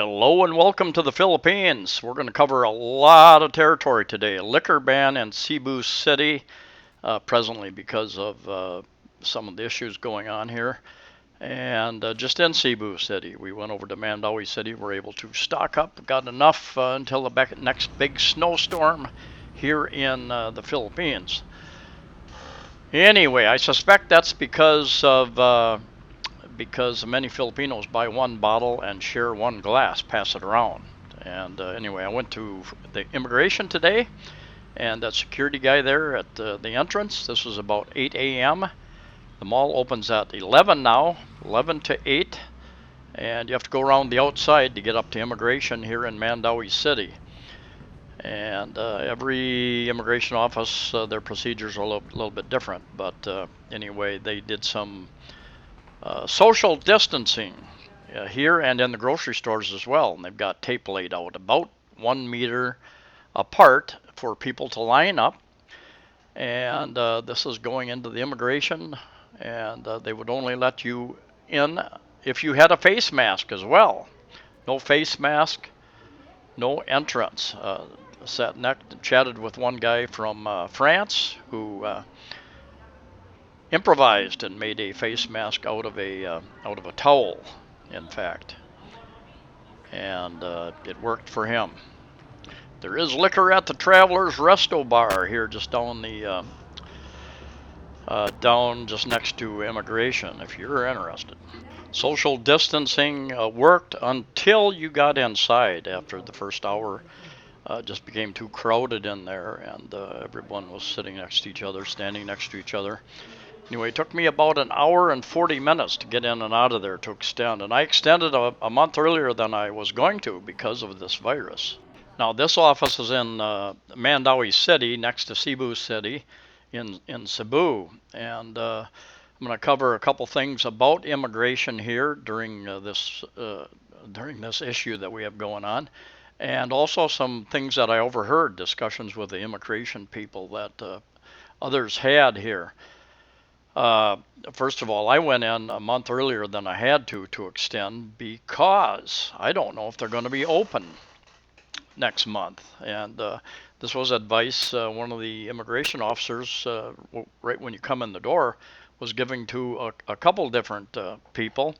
Hello and welcome to the Philippines. We're going to cover a lot of territory today. Liquor ban in Cebu City, presently because of some of the issues going on here. And just in Cebu City, we went over to Mandaue City. We're able to stock up, got enough until the next big snowstorm here in the Philippines. Anyway, I suspect that's because many Filipinos buy one bottle and share one glass, pass it around. And anyway, I went to the immigration today, and that security guy there at the entrance, this was about 8 a.m. The mall opens at 11 now, 11 to 8, and you have to go around the outside to get up to immigration here in Mandaue City. And every immigration office, their procedures are a little bit different, but anyway, they did some social distancing here and in the grocery stores as well. And they've got tape laid out about 1 meter apart for people to line up. And this is going into the immigration, and they would only let you in if you had a face mask as well. No face mask, no entrance. Chatted with one guy from France who improvised and made a face mask out of a towel, in fact, and it worked for him. There is liquor at the Travelers Resto Bar here, just down just next to immigration, if you're interested. Social distancing worked until you got inside. After the first hour, just became too crowded in there, and everyone was sitting next to each other, standing next to each other. Anyway, it took me about an hour and 40 minutes to get in and out of there to extend, and I extended a month earlier than I was going to because of this virus. Now, this office is in Mandaue City, next to Cebu City, in Cebu, and I'm going to cover a couple things about immigration here during this issue that we have going on, and also some things that I overheard, discussions with the immigration people that others had here. First of all, I went in a month earlier than I had to extend because I don't know if they're going to be open next month. And this was advice one of the immigration officers, right when you come in the door, was giving to a couple different people.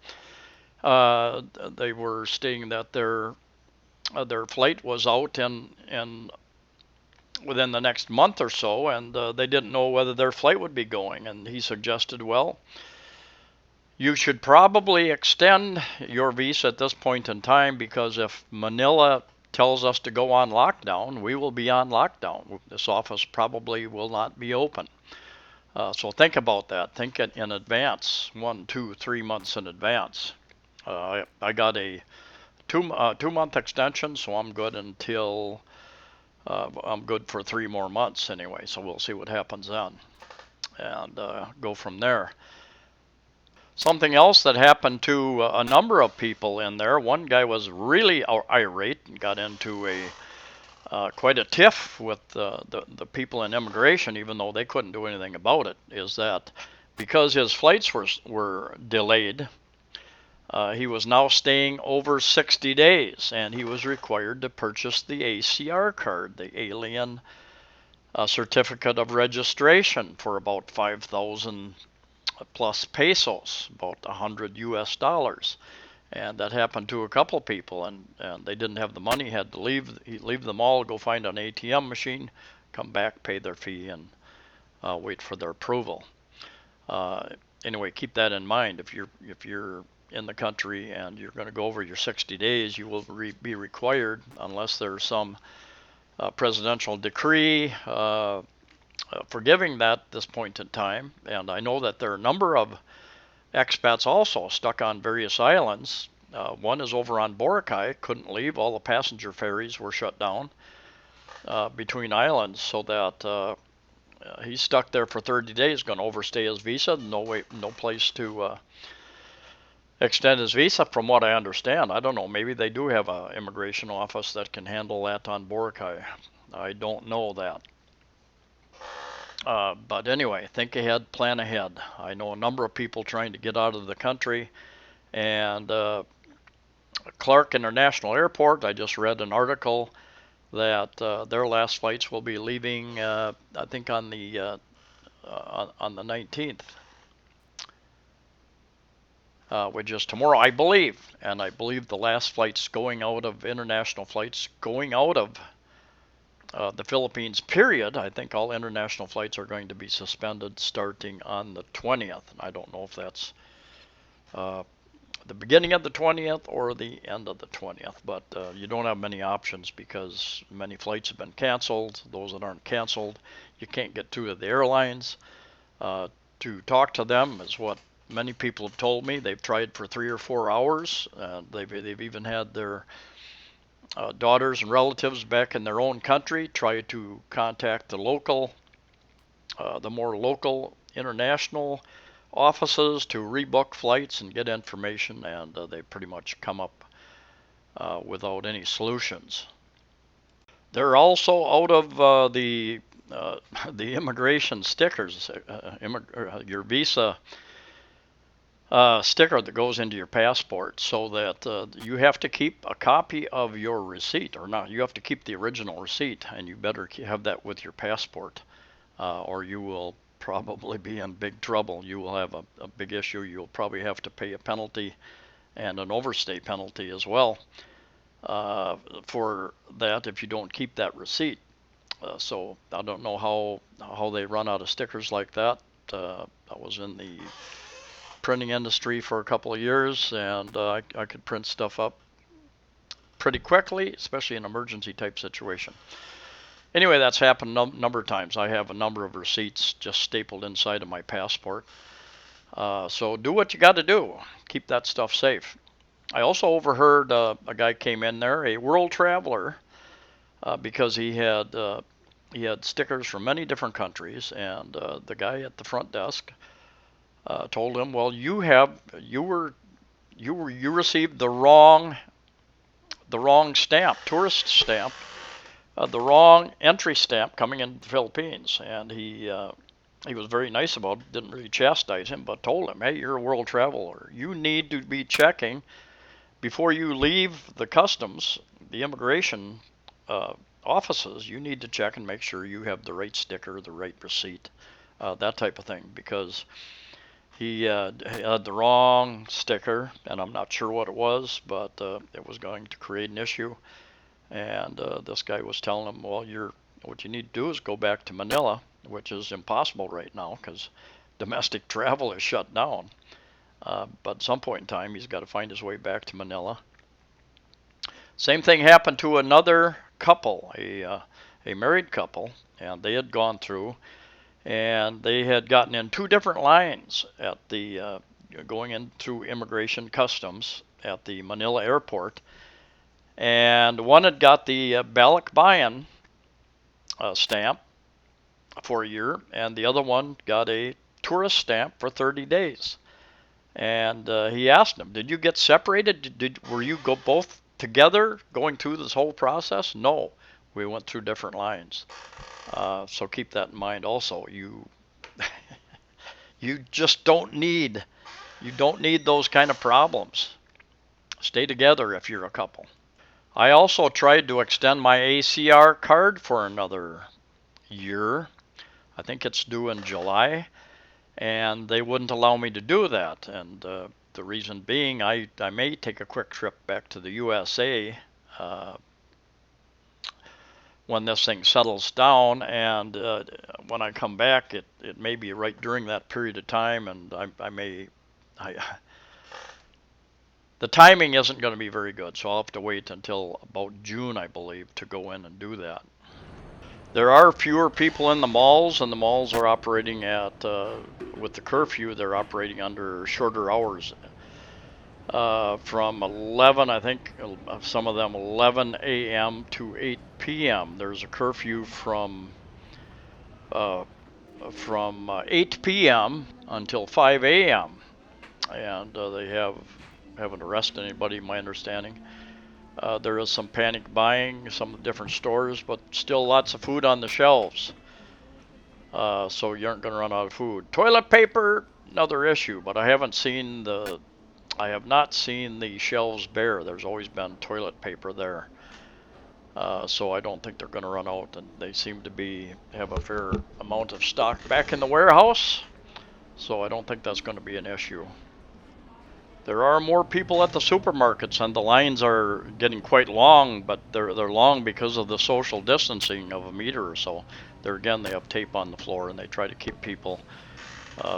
They were stating that their flight was out and within the next month or so, and they didn't know whether their flight would be going. And he suggested, well, you should probably extend your visa at this point in time, because if Manila tells us to go on lockdown, we will be on lockdown. This office probably will not be open. So think about that. Think in advance, 1, 2, 3 months in advance. I got a 2-month extension, so I'm good until I'm good for 3 more months anyway, so we'll see what happens then and go from there. Something else that happened to a number of people in there, one guy was really irate and got into quite a tiff with the people in immigration, even though they couldn't do anything about it, is that because his flights were delayed, he was now staying over 60 days, and he was required to purchase the ACR card, the Alien Certificate of Registration, for about 5,000 plus pesos, about $100 US. And that happened to a couple people, and they didn't have the money, had to leave the mall, go find an ATM machine, come back, pay their fee, and wait for their approval. Anyway, keep that in mind. If you're in the country and you're going to go over your 60 days, you will be required, unless there's some presidential decree forgiving that at this point in time. And I know that there are a number of expats also stuck on various islands. One is over on Boracay, couldn't leave. All the passenger ferries were shut down between islands, so that he's stuck there for 30 days, going to overstay his visa. No place to extend his visa, from what I understand. I don't know, maybe they do have an immigration office that can handle that on Boracay. I don't know that. But anyway, think ahead, plan ahead. I know a number of people trying to get out of the country, and Clark International Airport, I just read an article that their last flights will be leaving, I think, on the 19th, which is tomorrow, I believe. And I believe the last flights going out of international flights going out of the Philippines, period. I think all international flights are going to be suspended starting on the 20th. I don't know if that's uh, the beginning of the 20th or the end of the 20th, but you don't have many options because many flights have been canceled. Those that aren't canceled, you can't get through to the airlines. To talk to them is what many people have told me. They've tried for 3 or 4 hours. They've even had their daughters and relatives back in their own country try to contact the more local international offices to rebook flights and get information, and they pretty much come up without any solutions. They're also out of the immigration stickers, your visa sticker that goes into your passport, so that you have to keep a copy of your receipt, or not. You have to keep the original receipt, and you better have that with your passport, or you will probably be in big trouble. You will have a big issue. You'll probably have to pay a penalty and an overstay penalty as well for that if you don't keep that receipt. So I don't know how they run out of stickers like that. I was in the printing industry for a couple of years, and I could print stuff up pretty quickly, especially in an emergency type situation. Anyway, that's happened a number of times. I have a number of receipts just stapled inside of my passport. So do what you got to do. Keep that stuff safe. I also overheard a guy came in there, a world traveler, because he had stickers from many different countries, and the guy at the front desk told him, "Well, you received the wrong stamp, tourist stamp, the wrong entry stamp coming into the Philippines." And he was very nice about it, didn't really chastise him, but told him, "Hey, you're a world traveler. You need to be checking before you leave the customs, the immigration offices. You need to check and make sure you have the right sticker, the right receipt, that type of thing, because he had the wrong sticker, and I'm not sure what it was, but it was going to create an issue." And this guy was telling him, "Well, what you need to do is go back to Manila," which is impossible right now because domestic travel is shut down. But at some point in time, he's got to find his way back to Manila. Same thing happened to another couple, a married couple, and they had gone through, and they had gotten in two different lines at the going in through immigration customs at the Manila airport, and one had got the Balikbayan stamp for a year, and the other one got a tourist stamp for 30 days. And he asked him, "Did you get separated? Were you both together going through this whole process?" "No, we went through different lines." So keep that in mind. Also, you just don't need those kind of problems. Stay together if you're a couple. I also tried to extend my ACR card for another year. I think it's due in July, and they wouldn't allow me to do that. And the reason being, I may take a quick trip back to the USA when this thing settles down, and when I come back, it may be right during that period of time, and the timing isn't going to be very good, so I'll have to wait until about June, I believe, to go in and do that. There are fewer people in the malls, and the malls are operating with the curfew, they're operating under shorter hours. From 11, I think, some of them 11 a.m. to 8 p.m. There's a curfew uh, from 8 p.m. until 5 a.m. And they haven't arrested anybody, my understanding. There is some panic buying, some different stores, but still lots of food on the shelves. So you aren't going to run out of food. Toilet paper, another issue, but I haven't seen I have not seen the shelves bare. There's always been toilet paper there. So I don't think they're going to run out, and they seem to have a fair amount of stock back in the warehouse, so I don't think that's going to be an issue. There are more people at the supermarkets, and the lines are getting quite long, but they're long because of the social distancing of a meter or so. There again, they have tape on the floor, and they try to keep people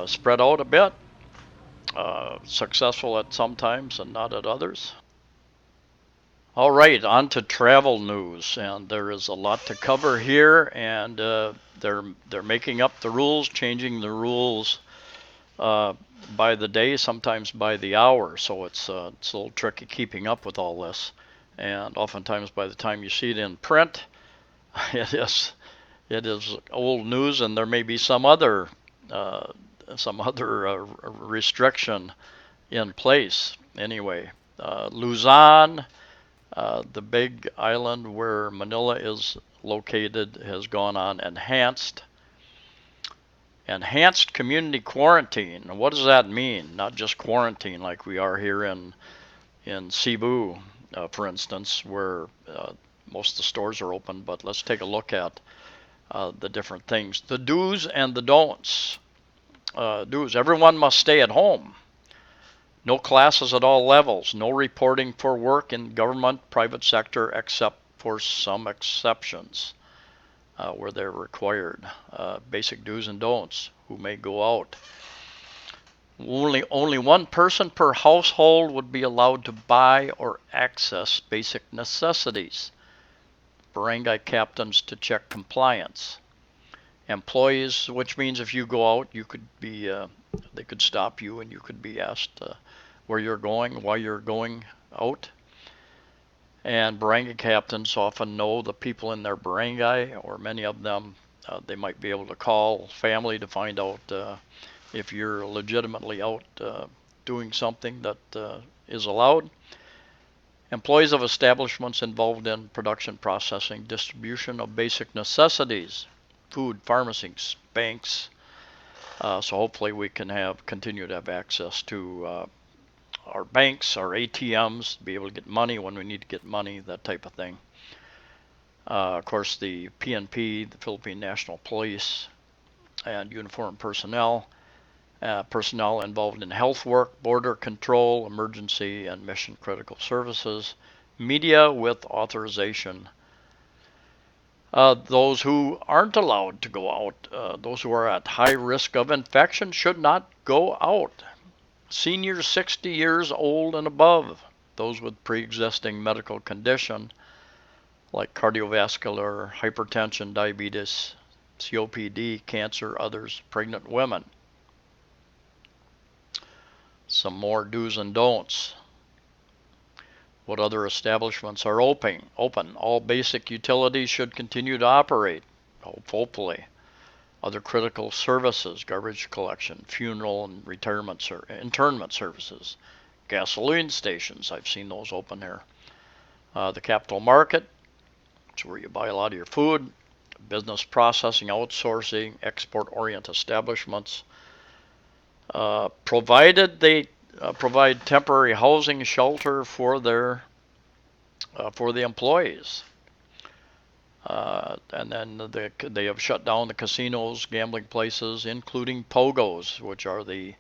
spread out a bit. Successful at some times and not at others. All right, on to travel news, and there is a lot to cover here, and they're making up the rules, changing the rules uh, by the day, sometimes by the hour. So it's a little tricky keeping up with all this, and oftentimes by the time you see it in print, it is old news, and there may be uh, some other restriction in place. Anyway, Luzon. The big island where Manila is located has gone on enhanced community quarantine. What does that mean? Not just quarantine like we are here in Cebu, for instance, where most of the stores are open. But let's take a look at the different things. The do's and the don'ts. Do's: everyone must stay at home. No classes at all levels. No reporting for work in government, private sector, except for some exceptions where they're required. Basic do's and don'ts. Who may go out? Only one person per household would be allowed to buy or access basic necessities. Barangay captains to check compliance. Employees, which means if you go out, you could be they could stop you and you could be asked where you're going, why you're going out. And barangay captains often know the people in their barangay, or many of them. They might be able to call family to find out if you're legitimately out doing something that is allowed. Employees of establishments involved in production, processing, distribution of basic necessities, food, pharmacies, banks. So hopefully we can continue to have access to our banks, our ATMs, be able to get money when we need to get money, that type of thing. Of course, the PNP, the Philippine National Police, and uniformed personnel, personnel involved in health work, border control, emergency and mission critical services, media with authorization. Those who aren't allowed to go out, those who are at high risk of infection, should not go out. Seniors 60 years old and above, those with pre-existing medical condition like cardiovascular, hypertension, diabetes, COPD, cancer, others, pregnant women. Some more do's and don'ts. What other establishments are open? All basic utilities should continue to operate, hopefully. Other critical services, garbage collection, funeral and internment services, gasoline stations, I've seen those open here. The capital market, it's where you buy a lot of your food. Business processing, outsourcing, export-oriented establishments, provided they provide temporary housing, shelter for the employees. And then they have shut down the casinos, gambling places, including pogos, which are the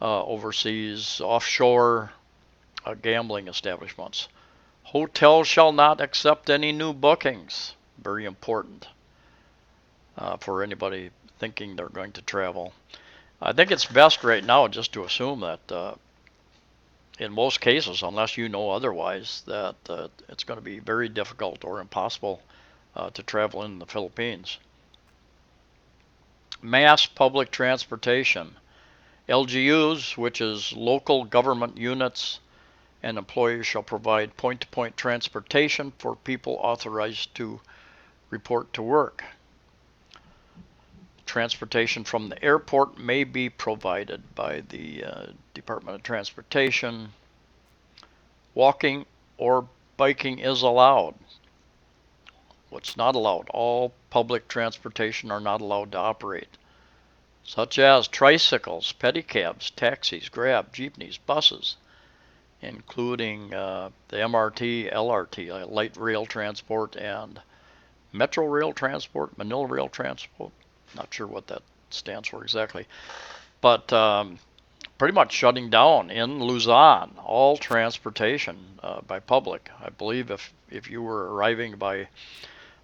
overseas offshore gambling establishments. Hotels shall not accept any new bookings. Very important for anybody thinking they're going to travel. I think it's best right now just to assume that in most cases, unless you know otherwise, that it's going to be very difficult or impossible to travel in the Philippines. Mass public transportation. LGUs, which is local government units, and employers shall provide point-to-point transportation for people authorized to report to work. Transportation from the airport may be provided by the Department of Transportation. Walking or biking is allowed. What's not allowed? All public transportation are not allowed to operate, such as tricycles, pedicabs, taxis, Grab, jeepneys, buses, including the MRT, LRT, light rail transport, and Metro Rail Transport, Manila Rail Transport. Not sure what that stands for exactly, but pretty much shutting down in Luzon all transportation by public. I believe if you were arriving by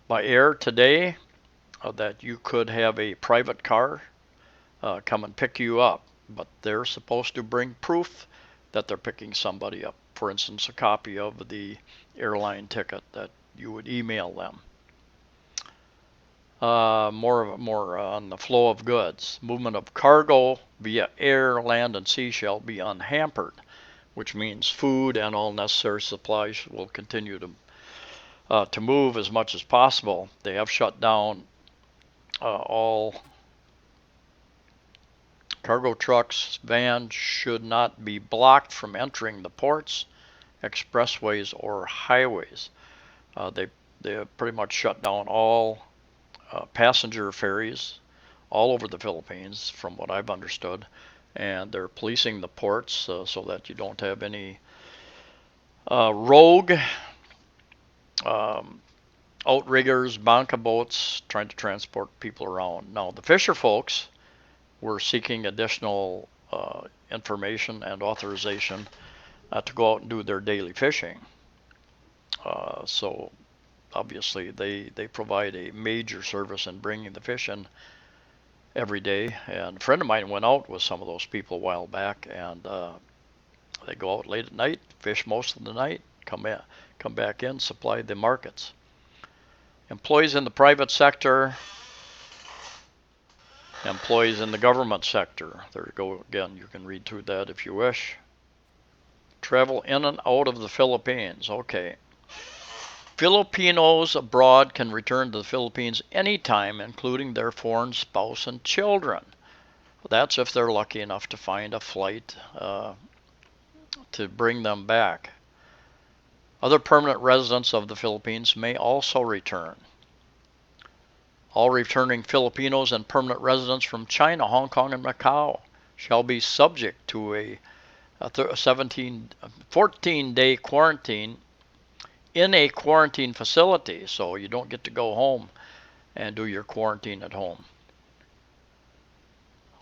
air today, that you could have a private car come and pick you up, but they're supposed to bring proof that they're picking somebody up. For instance, a copy of the airline ticket that you would email them. More on the flow of goods. Movement of cargo via air, land, and sea shall be unhampered, which means food and all necessary supplies will continue to move as much as possible. They have shut down all cargo trucks, vans should not be blocked from entering the ports, expressways, or highways. They have pretty much shut down all passenger ferries all over the Philippines, from what I've understood, and they're policing the ports so that you don't have any rogue outriggers, banca boats trying to transport people around. Now, the fisher folks were seeking additional information and authorization to go out and do their daily fishing. So obviously they provide a major service in bringing the fish in every day. And a friend of mine went out with some of those people a while back, and they go out late at night, fish most of the night, come back in, supply the markets. Employees in the private sector, employees in the government sector. There you go again. You can read through that if you wish. Travel in and out of the Philippines. Okay. Filipinos abroad can return to the Philippines anytime, including their foreign spouse and children. That's if they're lucky enough to find a flight to bring them back. Other permanent residents of the Philippines may also return. All returning Filipinos and permanent residents from China, Hong Kong, and Macau shall be subject to a 14-day quarantine in a quarantine facility, so you don't get to go home and do your quarantine at home.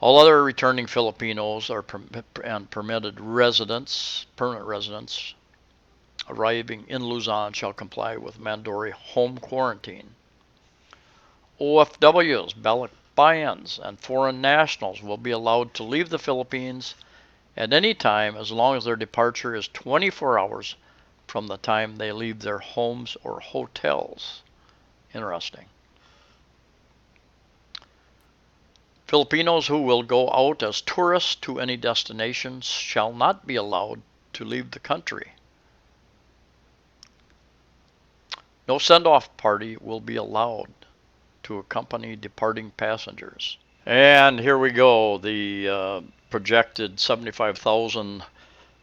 All other returning Filipinos and permitted residents, permanent residents, arriving in Luzon shall comply with mandatory home quarantine. OFWs, Balikbayans, and foreign nationals will be allowed to leave the Philippines at any time as long as their departure is 24 hours from the time they leave their homes or hotels. Interesting. Filipinos who will go out as tourists to any destinations shall not be allowed to leave the country. No send-off party will be allowed to accompany departing passengers. And here we go, the projected 75,000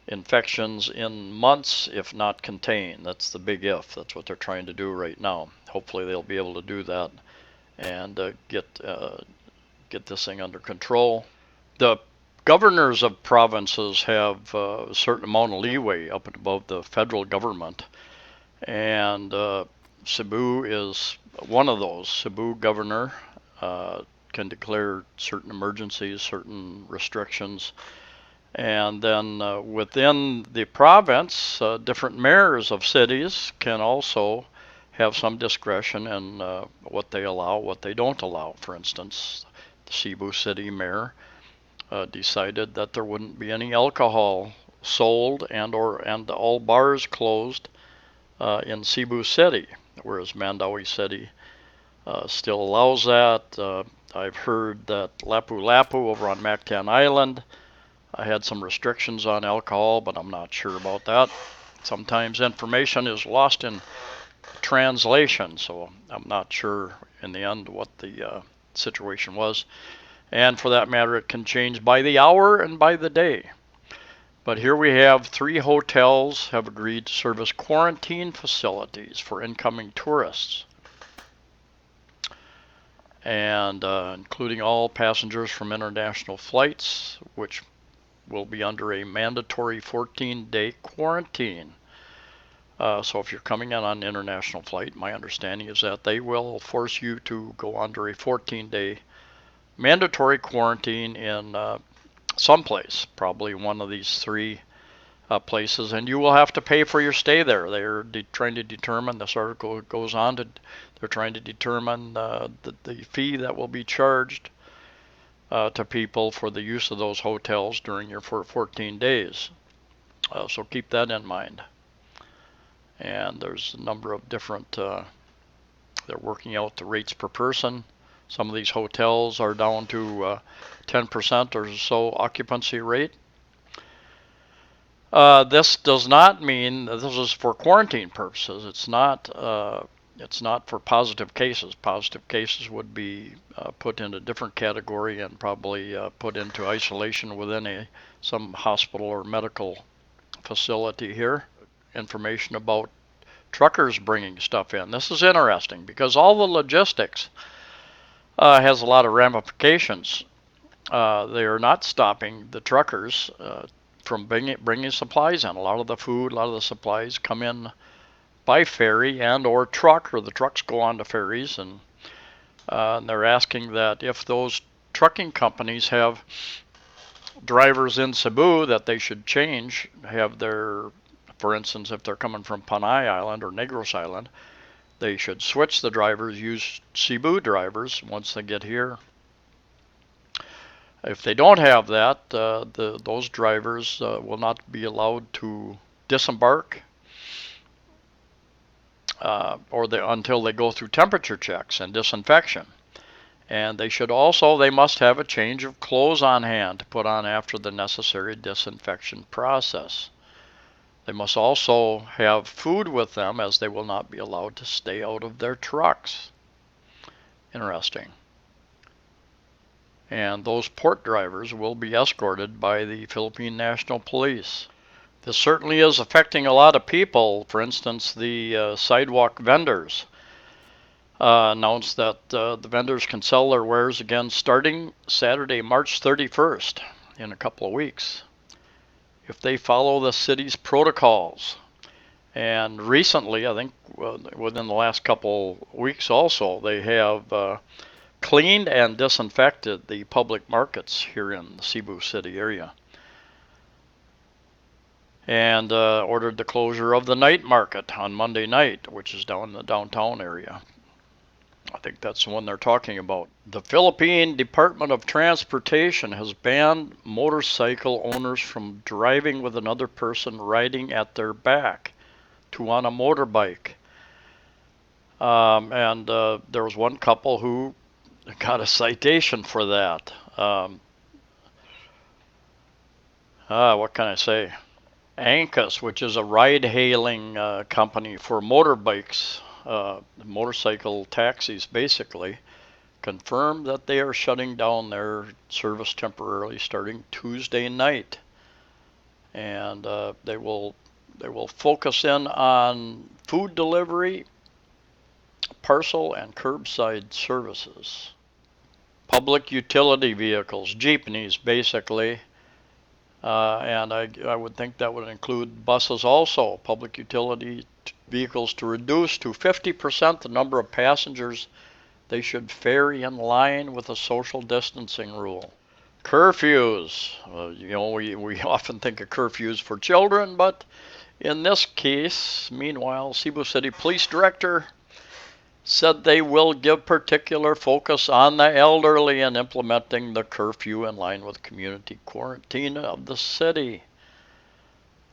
infections in months, if not contained. That's the big if. That's what they're trying to do right now. Hopefully they'll be able to do that and get this thing under control. The governors of provinces have a certain amount of leeway up and above the federal government, and Cebu is one of those. Cebu governor can declare certain emergencies, certain restrictions, and then within the province, different mayors of cities can also have some discretion in what they allow, what they don't allow. For instance, the Cebu City mayor decided that there wouldn't be any alcohol sold and all bars closed in Cebu City, whereas Mandaue City still allows that. I've heard that Lapu-Lapu over on Mactan Island had some restrictions on alcohol, but I'm not sure about that. Sometimes information is lost in translation, so I'm not sure in the end what the situation was. And for that matter, it can change by the hour and by the day. But here we have 3 hotels have agreed to serve as quarantine facilities for incoming tourists, and including all passengers from international flights, which will be under a mandatory 14-day quarantine. So if you're coming in on an international flight, my understanding is that they will force you to go under a 14-day mandatory quarantine in someplace, probably one of these three places, and you will have to pay for your stay there. They're trying to determine, this article goes on to, they're trying to determine the fee that will be charged to people for the use of those hotels during your 14 days. So keep that in mind. And there's a number of different, they're working out the rates per person. Some of these hotels are down to 10% or so occupancy rate. This does not mean this is for quarantine purposes. It's not for positive cases. Positive cases would be put in a different category and probably put into isolation within some hospital or medical facility here. Information about truckers bringing stuff in. This is interesting because all the logistics has a lot of ramifications. They are not stopping the truckers from bringing supplies in. A lot of the food, a lot of the supplies come in by ferry and or truck, or the trucks go on to ferries, and they're asking that if those trucking companies have drivers in Cebu, that they should have their, for instance, if they're coming from Panay Island or Negros Island, they should switch the drivers, use Cebu drivers once they get here. If they don't have that, those drivers will not be allowed to disembark until they go through temperature checks and disinfection. And they must have a change of clothes on hand to put on after the necessary disinfection process. They must also have food with them, as they will not be allowed to stay out of their trucks. Interesting. And those port drivers will be escorted by the Philippine National Police. This certainly is affecting a lot of people. For instance, the sidewalk vendors announced that the vendors can sell their wares again starting Saturday, March 31st, in a couple of weeks, if they follow the city's protocols. And recently, I think within the last couple weeks also, they have cleaned and disinfected the public markets here in the Cebu City area, and ordered the closure of the night market on Monday night, which is down in the downtown area. I think that's the one they're talking about. The Philippine Department of Transportation has banned motorcycle owners from driving with another person riding at their back, two on a motorbike. And there was one couple who got a citation for that. What can I say? Ancus, which is a ride-hailing company for motorbikes, motorcycle taxis basically, confirmed that they are shutting down their service temporarily starting Tuesday night. And they will focus in on food delivery, parcel, and curbside services. Public utility vehicles, jeepneys basically, and I would think that would include buses also, public utility vehicles, to reduce to 50% the number of passengers they should ferry in line with a social distancing rule. Curfews, we often think of curfews for children, but in this case, meanwhile, Cebu City Police Director said they will give particular focus on the elderly in implementing the curfew in line with community quarantine of the city.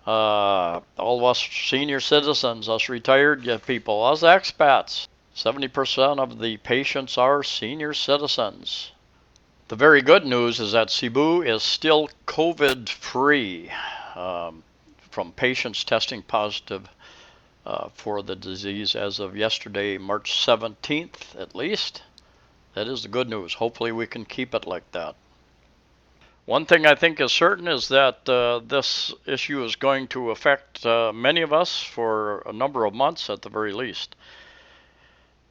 All of us senior citizens, us retired people, us expats, 70% of the patients are senior citizens. The very good news is that Cebu is still COVID-free from patients testing positive for the disease as of yesterday, March 17th at least. That is the good news. Hopefully we can keep it like that. One thing I think is certain is that this issue is going to affect many of us for a number of months at the very least.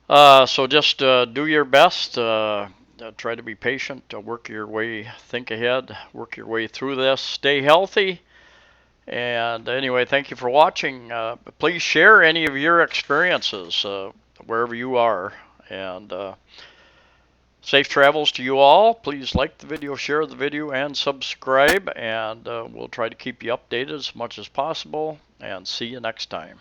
So just do your best. try to be patient, work your way, think ahead, work your way through this, stay healthy. And anyway, thank you for watching. Please share any of your experiences wherever you are. And safe travels to you all. Please like the video, share the video, and subscribe. And we'll try to keep you updated as much as possible. And see you next time.